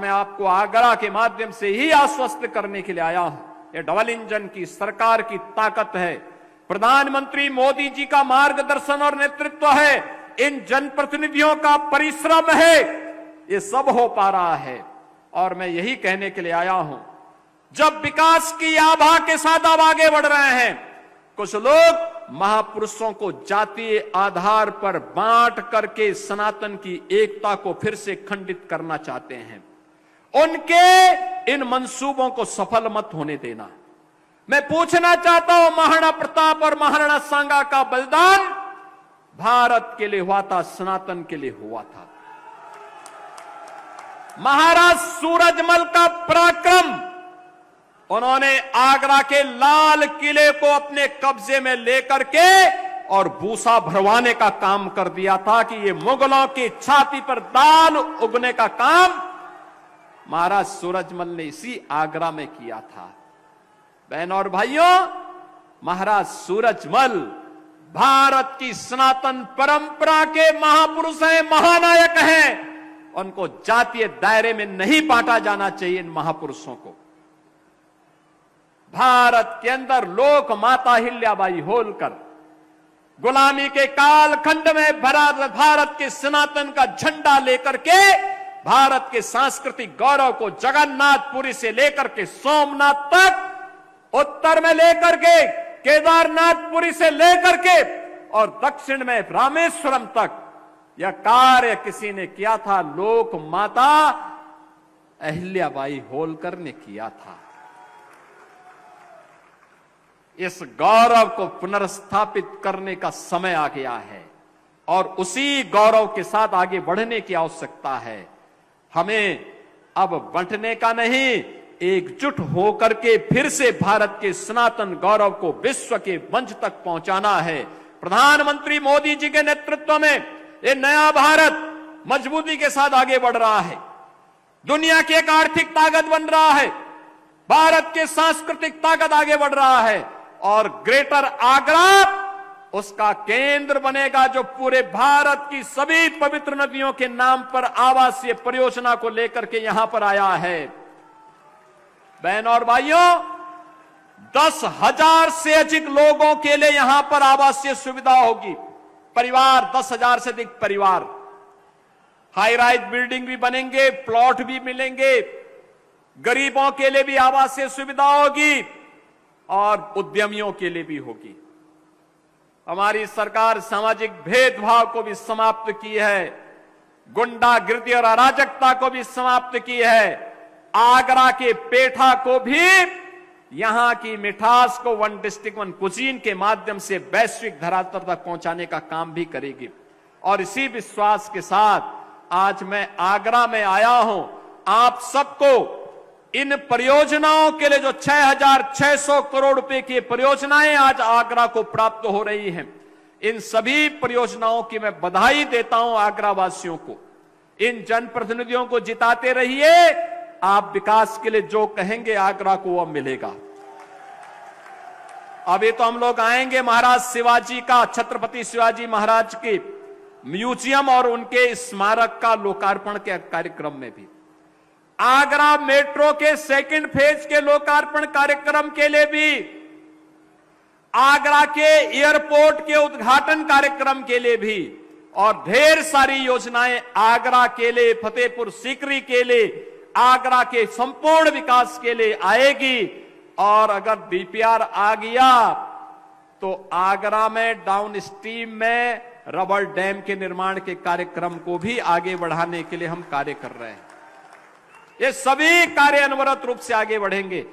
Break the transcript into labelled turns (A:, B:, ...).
A: मैं आपको आगरा के माध्यम से ही आश्वस्त करने के लिए आया हूं, ये डबल इंजन की सरकार की ताकत है, प्रधानमंत्री मोदी जी का मार्गदर्शन और नेतृत्व है, इन जनप्रतिनिधियों का परिश्रम है, ये सब हो पा रहा है। और मैं यही कहने के लिए आया हूं, जब विकास की आभा के साथ अब आगे बढ़ रहे हैं, कुछ लोग महापुरुषों को जातीय आधार पर बांट करके सनातन की एकता को फिर से खंडित करना चाहते हैं। उनके इन मंसूबों को सफल मत होने देना। मैं पूछना चाहता हूं, महाराणा प्रताप और महाराणा सांगा का बलिदान भारत के लिए हुआ था, सनातन के लिए हुआ था। महाराज सूरजमल का पराक्रम, उन्होंने आगरा के लाल किले को अपने कब्जे में लेकर के और भूसा भरवाने का काम कर दिया था कि ये मुगलों की छाती पर दाल उगने का काम महाराज सूरजमल ने इसी आगरा में किया था। बहनों और भाइयों, महाराज सूरजमल भारत की सनातन परंपरा के महापुरुष हैं, महानायक हैं। उनको जातीय दायरे में नहीं बांटा जाना चाहिए। इन महापुरुषों को भारत के अंदर लोक माता हिल्याबाई होलकर गुलामी के कालखंड में भारत के सनातन का झंडा लेकर के भारत के सांस्कृतिक गौरव को जगन्नाथपुरी से लेकर के सोमनाथ तक, उत्तर में लेकर के केदारनाथपुरी से लेकर के और दक्षिण में रामेश्वरम तक यह कार्य किसी ने किया था, लोक माता अहिल्याबाई होलकर ने किया था। इस गौरव को पुनर्स्थापित करने का समय आ गया है और उसी गौरव के साथ आगे बढ़ने की आवश्यकता है। हमें अब बंटने का नहीं, एकजुट होकर के फिर से भारत के सनातन गौरव को विश्व के मंच तक पहुंचाना है। प्रधानमंत्री मोदी जी के नेतृत्व में ये नया भारत मजबूती के साथ आगे बढ़ रहा है, दुनिया की एक आर्थिक ताकत बन रहा है, भारत के सांस्कृतिक ताकत आगे बढ़ रहा है और ग्रेटर आगरा उसका केंद्र बनेगा जो पूरे भारत की सभी पवित्र नदियों के नाम पर आवासीय परियोजना को लेकर के यहां पर आया है। बहनों और भाइयों, 10,000 से अधिक लोगों के लिए यहां पर आवासीय सुविधा होगी। परिवार 10,000 से अधिक परिवार, हाई राइज बिल्डिंग भी बनेंगे, प्लॉट भी मिलेंगे, गरीबों के लिए भी आवासीय सुविधा होगी और उद्यमियों के लिए भी होगी। हमारी सरकार सामाजिक भेदभाव को भी समाप्त की है, गुंडागिर्दी और अराजकता को भी समाप्त की है। आगरा के पेठा को भी यहां की मिठास को वन डिस्ट्रिक्ट वन कुजीन के माध्यम से वैश्विक धरातल तक पहुंचाने का काम भी करेगी। और इसी विश्वास के साथ आज मैं आगरा में आया हूं। आप सबको इन परियोजनाओं के लिए जो 6,600 करोड़ रुपए की परियोजनाएं आज आगरा को प्राप्त हो रही हैं, इन सभी परियोजनाओं की मैं बधाई देता हूं आगरा वासियों को। इन जनप्रतिनिधियों को जिताते रहिए, आप विकास के लिए जो कहेंगे आगरा को वो मिलेगा। अभी तो हम लोग आएंगे महाराज शिवाजी का, छत्रपति शिवाजी महाराज के म्यूजियम और उनके स्मारक का लोकार्पण के कार्यक्रम में भी, आगरा मेट्रो के सेकंड फेज के लोकार्पण कार्यक्रम के लिए भी, आगरा के एयरपोर्ट के उद्घाटन कार्यक्रम के लिए भी और ढेर सारी योजनाएं आगरा के लिए, फतेहपुर सीकरी के लिए, आगरा के संपूर्ण विकास के लिए आएगी। और अगर डीपीआर आ गया तो आगरा में डाउन स्ट्रीम में रबर डैम के निर्माण के कार्यक्रम को भी आगे बढ़ाने के लिए हम कार्य कर रहे हैं। ये सभी कार्य अनवरत रूप से आगे बढ़ेंगे।